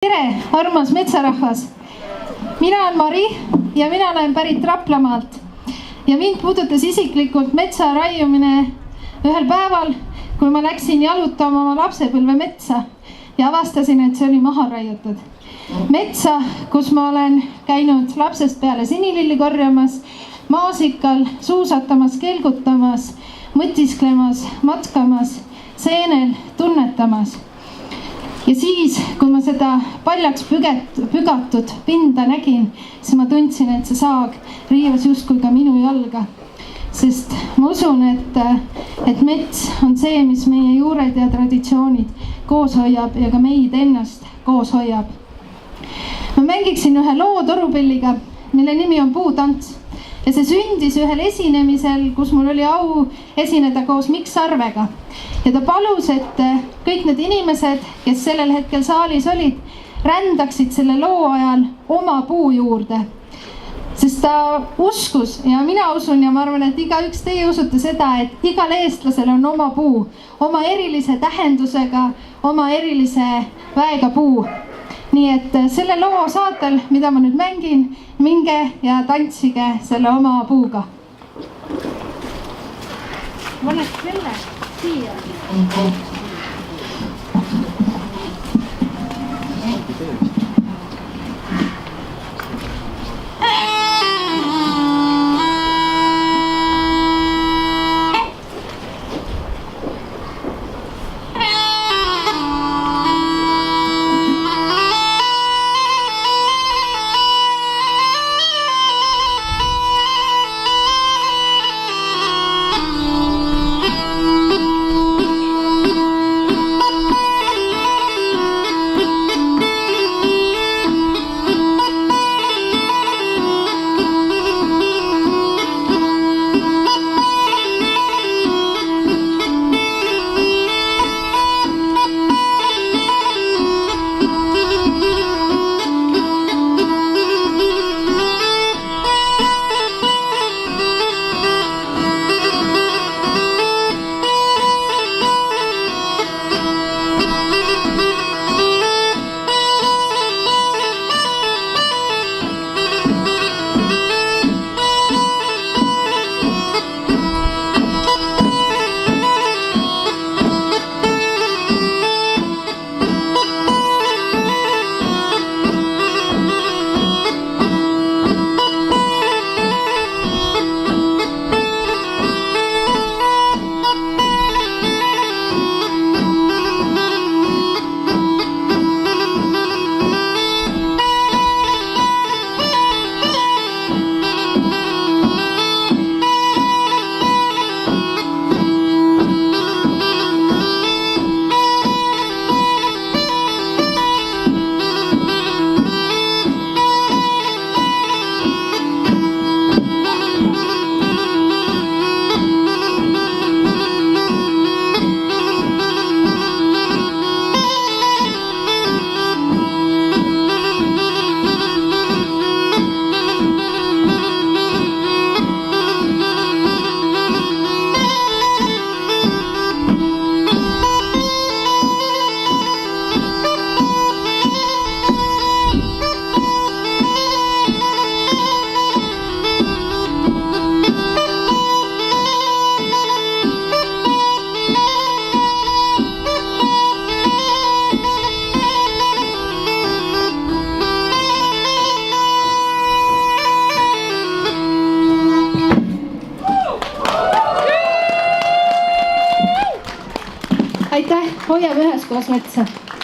Tere, armas metsarahvas! Mina olen Mari ja mina olen pärit Raplamaalt ja mind puudutas isiklikult metsa raiumine ühel päeval, kui ma läksin jalutama oma lapsepõlve metsa ja avastasin, et see oli maha raiutud. Metsa, kus ma olen käinud lapsest peale sinililli korjamas, maasikal, suusatamas, kelgutamas, mõtisklemas, matkamas, seenel, tunnetamas. Ja siis, kui ma seda paljaks pügatud pinda nägin, siis ma tundsin, et see saag riivas justkui ka minu jalga. Sest ma usun, et mets on see, mis meie juured ja traditsioonid koos hoiab ja ka meid ennast koos hoiab. Ma mängiksin ühe loo torupilliga, mille nimi on Puutants. Ja see sündis ühel esinemisel, kus mul oli au esineda koos Mikk Sarvega. Ja ta palus, et kõik need inimesed, kes sellel hetkel saalis olid, rändaksid selle loo ajal oma puu juurde. Sest ta uskus ja mina usun ja ma arvan, et igaüks teie usute seda, et igal eestlasel on oma puu, oma erilise tähendusega, oma erilise väega puu. Nii et selle loo saatel, mida ma nüüd mängin, minge ja tantsige selle oma puuga. Ma olen selle siia. Aitäh, hoiame üheskoos metsa!